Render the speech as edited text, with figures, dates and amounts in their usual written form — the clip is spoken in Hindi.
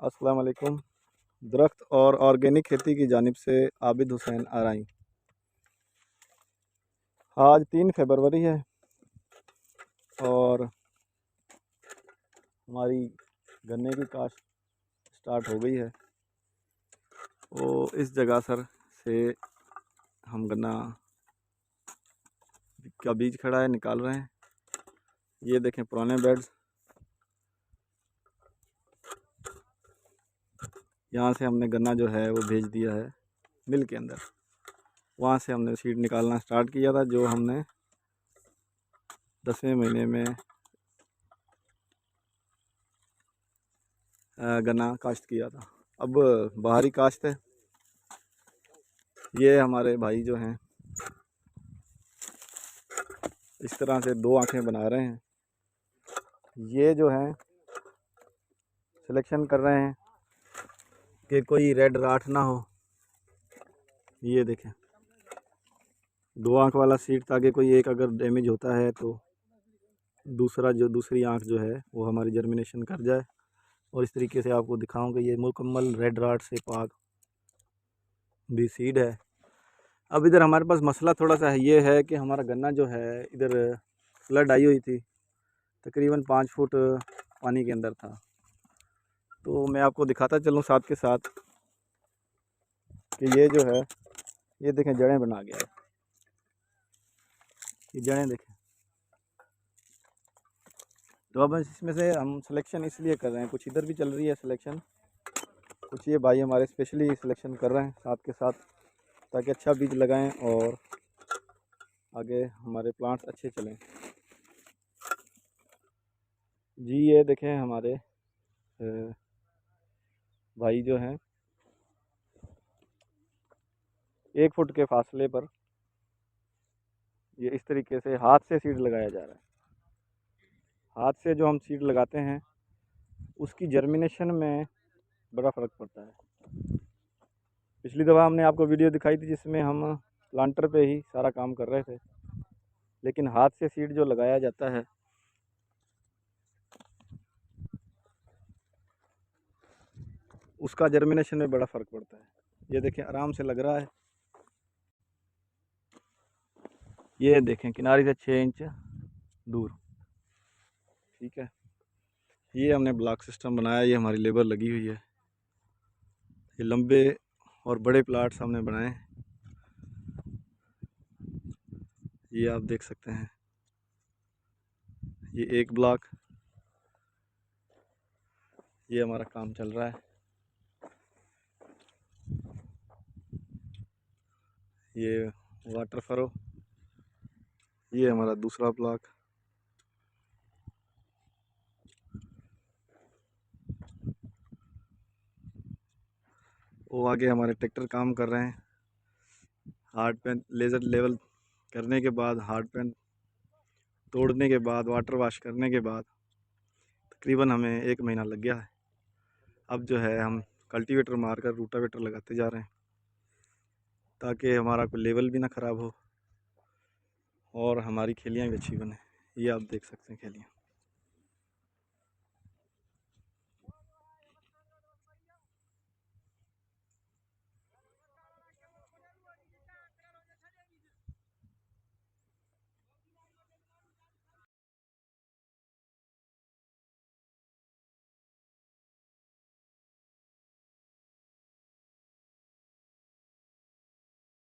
अस्सलाम वालेकुम। दरख्त और ऑर्गेनिक खेती की जानिब से आबिद हुसैन आरई। आज 3 फरवरी है और हमारी गन्ने की काश्त स्टार्ट हो गई है। तो इस जगह सर से हम गन्ना का बीज खड़ा है, निकाल रहे हैं। ये देखें पुराने बेड्स, यहाँ से हमने गन्ना जो है वो भेज दिया है मिल के अंदर। वहाँ से हमने सीड निकालना स्टार्ट किया था, जो हमने 10वें महीने में गन्ना काश्त किया था। अब बाहरी काश्त है। ये हमारे भाई जो हैं इस तरह से 2 आँखें बना रहे हैं। ये जो हैं सिलेक्शन कर रहे हैं कि कोई रेड राठ ना हो। ये देखें 2 आँख वाला सीड, ताकि कोई एक अगर डैमेज होता है तो दूसरी आँख जो है वो हमारी जर्मिनेशन कर जाए। और इस तरीके से आपको दिखाऊं कि ये मुकम्मल रेड राठ से पाक भी सीड है। अब इधर हमारे पास मसला थोड़ा सा है, ये है कि हमारा गन्ना जो है इधर फ्लड आई हुई थी, तकरीबन 5 फुट पानी के अंदर था। तो मैं आपको दिखाता चलूँ साथ के साथ कि ये जो है, ये देखें जड़ें बना गया है। ये जड़ें देखें। तो अब इसमें से हम सिलेक्शन इसलिए कर रहे हैं, कुछ इधर भी चल रही है सिलेक्शन, कुछ ये भाई हमारे स्पेशली सिलेक्शन कर रहे हैं साथ के साथ, ताकि अच्छा बीज लगाएं और आगे हमारे प्लांट्स अच्छे चलें। जी ये देखें हमारे भाई जो हैं 1 फुट के फासले पर ये इस तरीके से हाथ से सीड लगाया जा रहा है। हाथ से जो हम सीड लगाते हैं उसकी जर्मिनेशन में बड़ा फ़र्क पड़ता है। पिछली दफ़ा हमने आपको वीडियो दिखाई थी जिसमें हम प्लांटर पे ही सारा काम कर रहे थे, लेकिन हाथ से सीड जो लगाया जाता है उसका जर्मिनेशन में बड़ा फ़र्क पड़ता है। ये देखें आराम से लग रहा है। ये देखें किनारे से 6 इंच दूर, ठीक है। ये हमने ब्लॉक सिस्टम बनाया, ये हमारी लेबर लगी हुई है। ये लंबे और बड़े प्लाट्स हमने बनाए। ये आप देख सकते हैं, ये एक ब्लॉक, ये हमारा काम चल रहा है। ये वाटर फरो, ये हमारा दूसरा ब्लॉक। वो आगे हमारे ट्रैक्टर काम कर रहे हैं। हार्ड पेन लेज़र लेवल करने के बाद, हार्ड पेन तोड़ने के बाद, वाटर वाश करने के बाद तकरीबन हमें 1 महीना लग गया है। अब जो है हम कल्टीवेटर मारकर रूटावेटर लगाते जा रहे हैं, ताकि हमारा कोई लेवल भी ना ख़राब हो और हमारी खेलियाँ भी अच्छी बने। ये आप देख सकते हैं खेलियाँ।